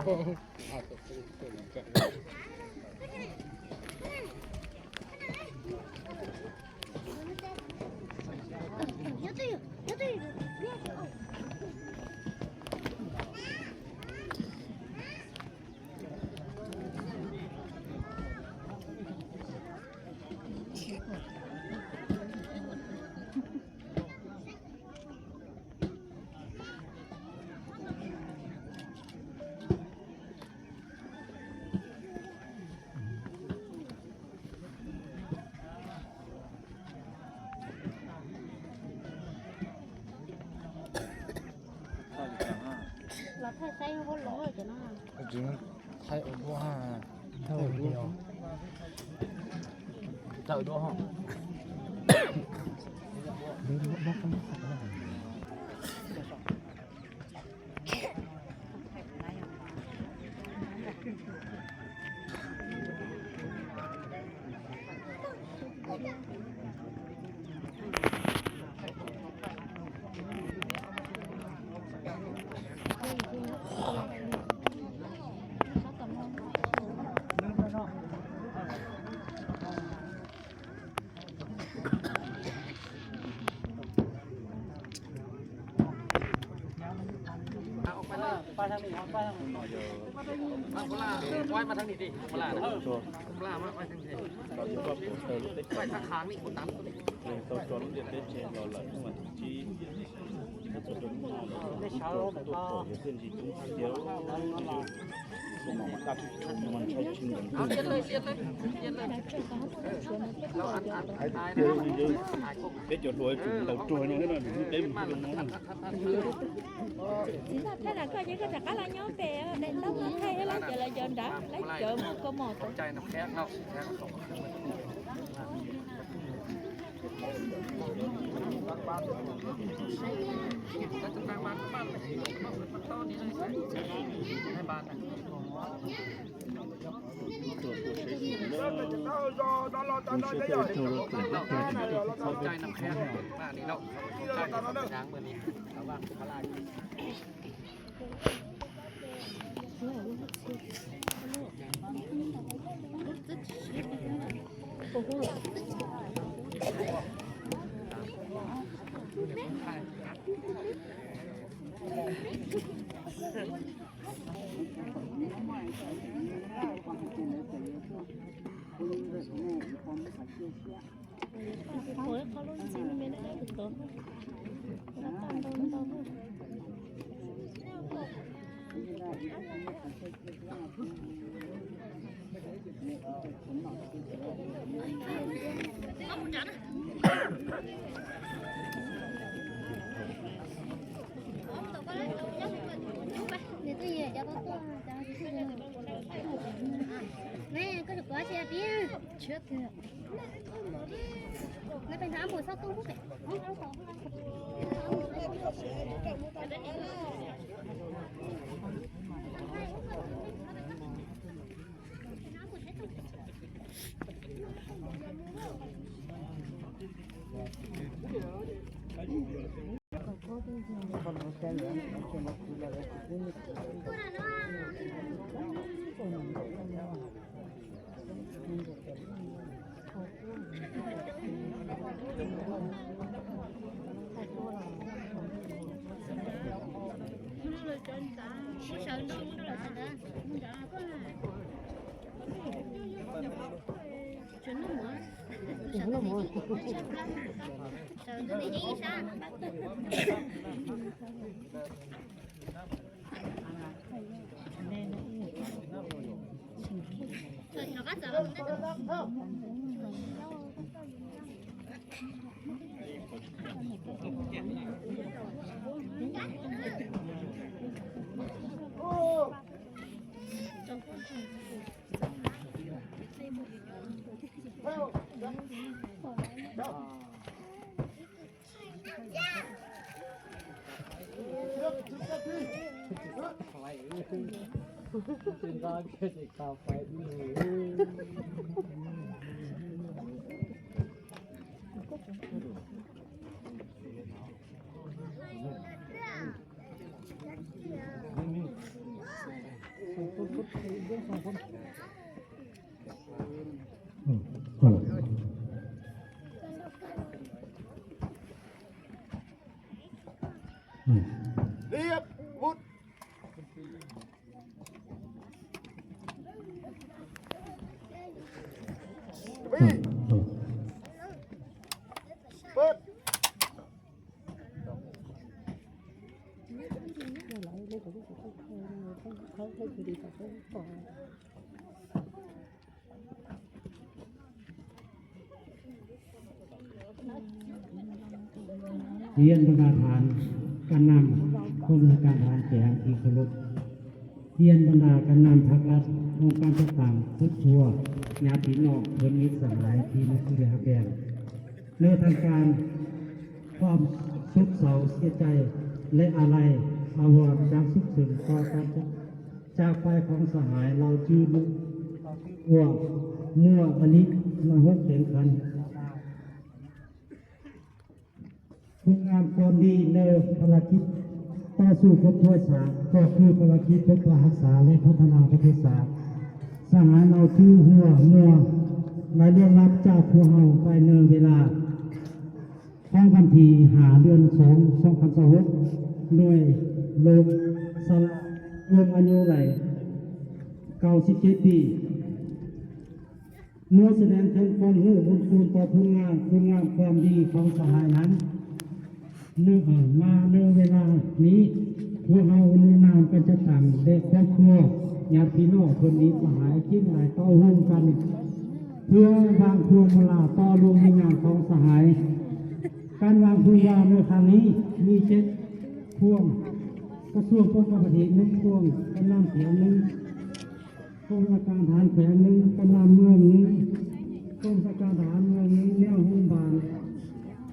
เราthay say không có lỗi cho nó chúng thay ở đua ha thay ở đua thay ở đua ha đến lúc bác không phải làไปทางนี้ไปทางนี้มาโบราณไว้มาทางนี้ดิโบราณโบราณมาไว้ทางนี้ไปทางค้างนี่คนตามตัวนี้ตัวจนเรียนได้เชนเราหลังมาจีถ้าตัวจนได้เช้าแบบก็เพื่อนจีจุ้งเดียวสมองมันกัดมันใช้ชิ้นเอาเย็นเลยเย็นเลยเย็นเลยเราอันเดี๋ยวเดี๋ยวจดรวยเราจอยน้อยหน่อยเต็มมาเลยchỉ là thế là coi như cái chặt lá nhó bè để tóc nó thay lá giờ là giờ đã lấy chợ mua có mộtใจน้ำแข็งเราแข็งส่งก็จะตั้งบ้านบ้านมันต้นนี้เลยให้บ้านนะเข้าใจน้ำแข็งบ้านนี้เราเข้าใจน้ำแข็งเมื่อนี้แต่ว่าพลายỦa, có luôn gì mình đã được tốt. Nó to. để tôi về cho tôi nè có được quá xe phía trước kìa nóเป็นน้ำหมูซอสตุ้งพวกtrên đó cái gì cao phải đi เรียบวุฒวิ่งเปิด เรียนบรรดาฐานการนำกรมการทหารแสงที่เคารพเรียนบรรดาการนำพักรัฐองค์การต่างๆทุกทัวญาติพี่น้องเพื่อนมิตรสหายที่นักเรียนฮักแบงในทางการความสุขเศร้าเสียใจและอะไรอาวรณ์จากสุขสึงต่อการจากไปของสหายเราชื่อมุกวัวมั่วอันนี้มาหกเสียงคันคุณงามความดีในภารกิจต่อสู้กับทั่วสาก็คือภารกิจเพื่อรักษาและพัฒนาประเทศศาสตร์สหายเราชื่อหัวมัวในเรื่องรับจากพวกเราไปในเวลาของวันที่5 เดือน 2 2026ด้วยลงสละรวมอายุไหล97 ปีเมื่อแสดงถึงความรู้บุญคุณต่อคุณงามความดีของสหายนั้นเนื่องมาในเวลานี้พวกเราในนามกันจะต่างเด็กครอบครัวญาติพี่น้องคนนี้สหายจิ้มหลายต่อร่วมกันเพื่อวางพวงมาลาต่อรวมในงานของสหายการวางพวงมาลาในครั้งนี้มี7 พวงกระทรวงป้องกันประเทศ1 พวงกำลังเสียง1กรมการทหารแขวง1กำลังเมือง1กรมการทหารเมือง1แนวหุ่นบาน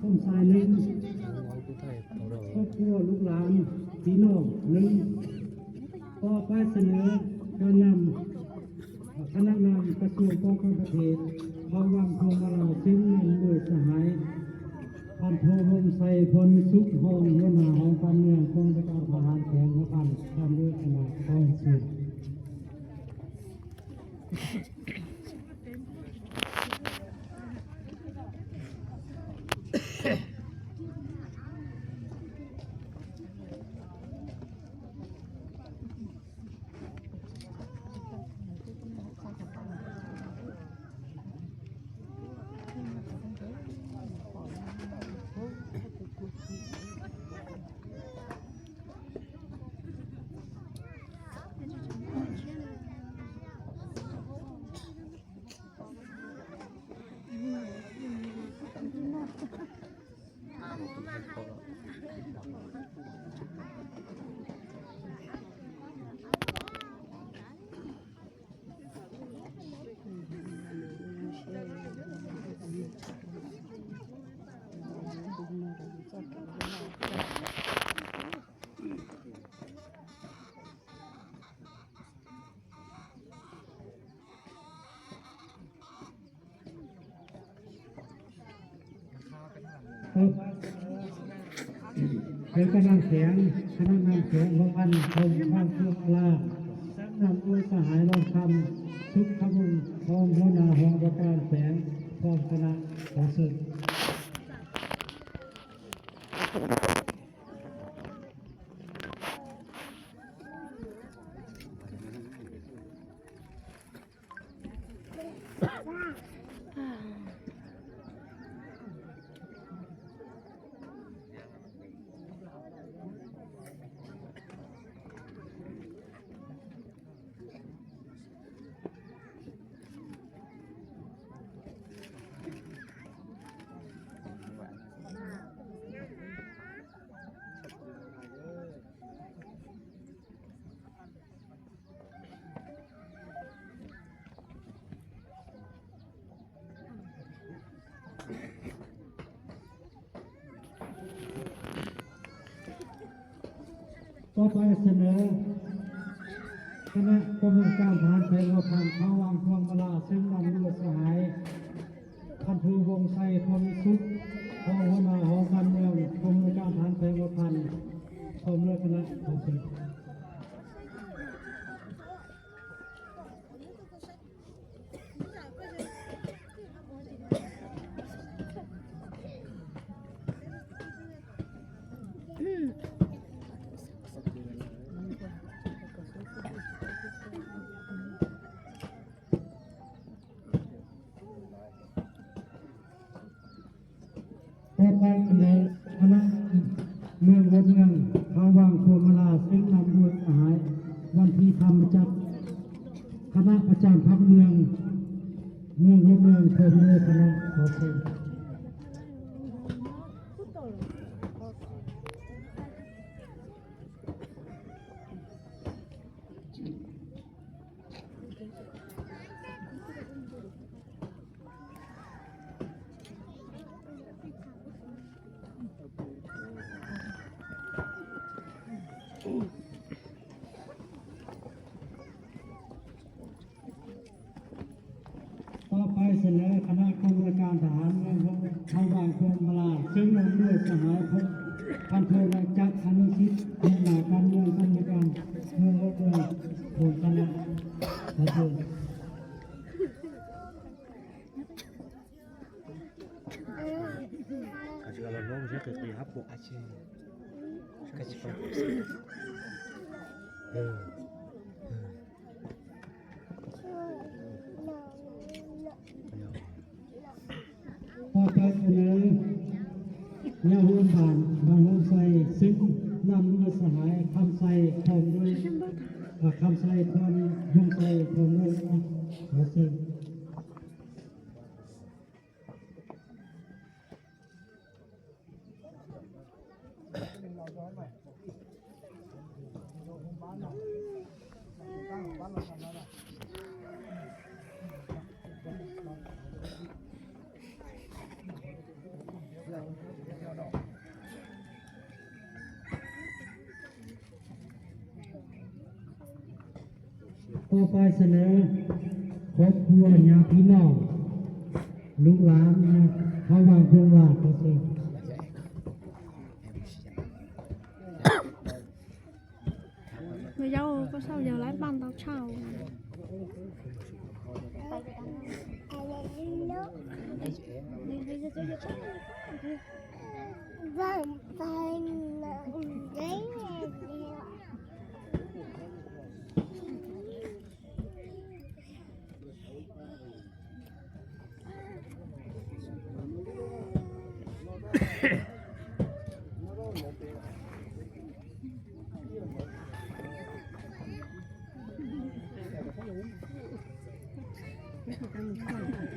ต้นทราย1ครอบครัวลูกหลานพี่น้อง1ต่อไปเสนอการนำคณะนำกระทรวงป้องกันประเทศวางพวงมาลาซึ่งนำโดยสหายพันโทวงศ์ไสพลสุขห้องหัวหน้าของการเมืองกองการทหารแขวงและการทำด้วยคณะกองสืบเป็นกำลังเสียงคณะนำเสียงของอันคงบ้านเครื่องลาสักนำด้วยสหายลองคำทุกขบุญพร้อมหัวหน้าห้องประการแสงพร้อมคณะขอสึกต่อไปเสนอคณะกรรมการทหารแขวงพันเขาวางพวงมาลาซึ่งนำด้วยสหายพันภูวงศ์ไสพลสุขพองหัวหน้าหอการเมืองกรมการทหารแขวงพันพร้อมด้วยคณะขอสึก ประจำพักเมืองหัวเมืองพรมเลยคณะขอเชิญต่อไปเสนอคณะกรรมการทหารเมืองทางบางพวงมาลาซึ่งนำด้วยสหายพันโทนายจักรอนุชิตหัวหน้าการเมืองกรรมการเมืองรถเมืองโผล่คณะขอเชิญ Kalau lo bisa kerja apa aja? Kasih tahu. ต่อไปเสนอแนวร่วมผ่านบางห้องไซซึ่งนำด้วยสหายคำไซพร้อมด้วยคำไซพร้อมห้องไซพร้อมด้วยขอเชิญ ต่อไปเสนอครอบครัวญาติพี่น้องลูกหลานนะเขาวางพวงหลาเขาเอง người dâu có sao giờ lái ban tao chào Vâng, vâng, đấy là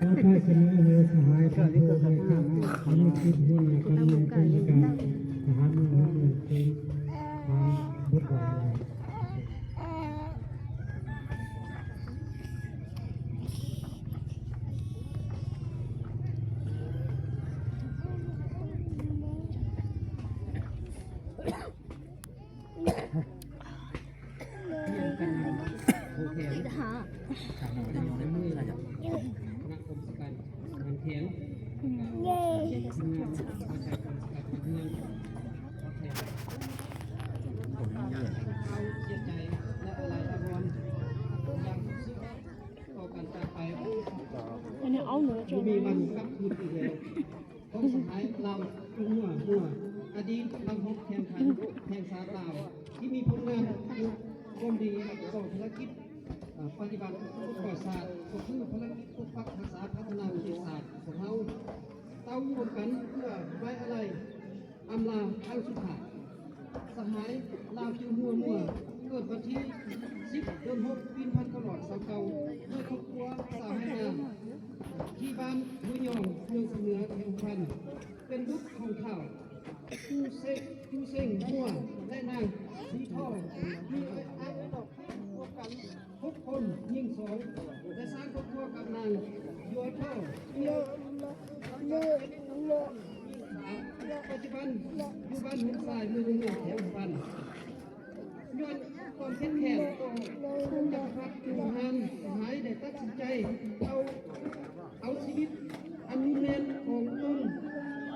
ต่อไปเสนอให้สหายพันโทในข้างอนุชิตหัวหน้าการเมืองกรรมการทหารเมืองรถเมืองเป็นทางบทบาท anh ấy áo nữa cho มีวันกับคืนอีกแล้วต้องสุดท้ายเราหัวอดีตบางพบแข่งขันแข่งสาลาวที่มีผลงานความดีต่อภารกิจปฏิบัติก่อศาสตร์ก็คือภารกิจปกปักรักษาพัฒนาวิทยาศาสตร์ของเราเต้าร่วมกันเพื่อไว้อะไรอำลาครั้งสุดท้ายสหายลาวจิวหัวเมื่อเกิดวันที่10 เดือน 6 ปี1929ด้วยครอบครัวสาวให้นาที่บ้านห้วยยองเมืองเสมือแห่งพันเป็นบุตรของข้าวจูเซ็งหัวและนางสีทองมีอายุดอกพวกกัน6 คนยิง2และสร้างครอบครัวกับนางยัวท่อปัจจุบันอยู่บ้านหุ่นทรายเมืองแถวพันย้อนความเข้มแข็งของจักรพรรดิทหารหายได้ตัดสินใจเอาชีวิตอันมีแน่นของตน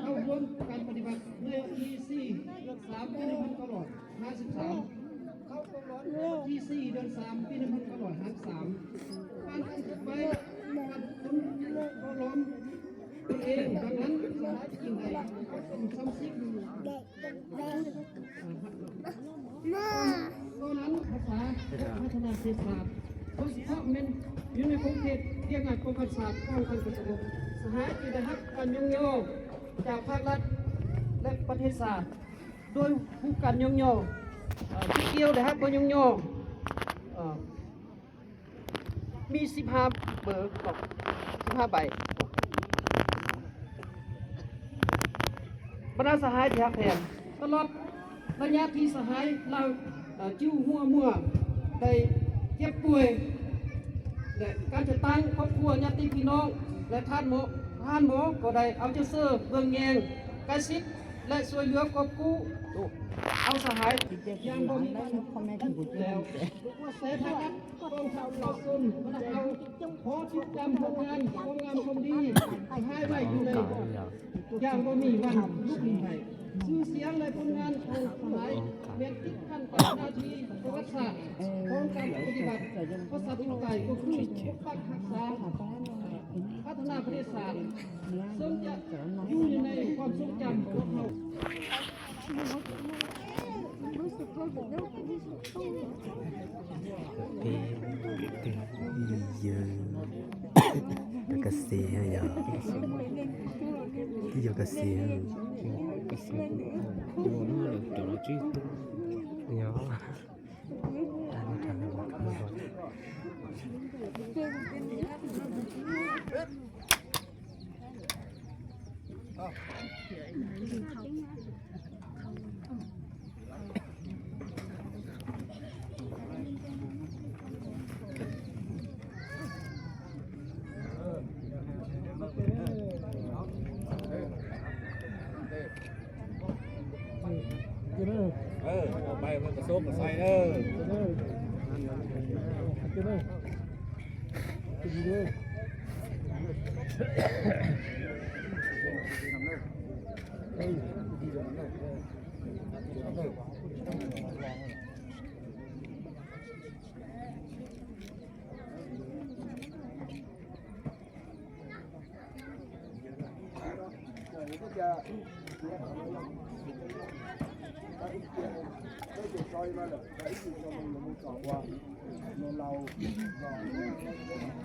เข้าร่วมการปฏิบัติในที่4 เดือน 3 ปี 1953เข้ากองร้อนที่4 เดือน 3 ปี 1953การฝึกไปการคุ้นก็ล้อมตัวเองดังนั้นสหายจริงใดต้องซ้ำซิกตอนนั้นภาษาพัฒนาเศรษฐศาสตร์โดยเฉพาะเมนอยู่ในกรุงเทพเรียกงานกรมการศาสตร์ป้องกันสงบสหายจึงได้รับการยกย่องจากภาครัฐและประเทศศาสตร์โดยผู้การยกย่องที่เกี่ยวได้รับการยกย่อง มี15เบอร์บอก15ใบบรรดาสหายที่ฮักแพงตลอดระยะที่สหายเราจิ้วหัวมั่วได้เจ็บป่วยและการจะตั้งครอบครัวญาติพี่น้องและท่านหมอก็ได้เอาใจเสื้อเบื้องแยงใกล้ชิดและช่วยเหลือกอบกู้เอาสหายยังบ่มีวันแล้วว่าเสพนะครับต้องทำต่อสู้เอาขอชุดจำผลงานความงามความดีให้ไว้อยู่ในอย่างบ่มีวันลุกไปชื่อเสียงและผลงานของสหายเรียนติดขั้นตอนนาทีประวัติศาสตร์ของการปฏิบัติภาษาธิปไตยก็คือปกปักรักษาพัฒนาประเทศชาติซึ่งจะอยู่ในความทรงจำของเรา Kasih ya. Dia kasih. Ya. Ở bay với cái số của xoay đó. Hãy subscribe cho kênh Ghiền Mì Gõ để không bỏ lỡ những video hấp dẫn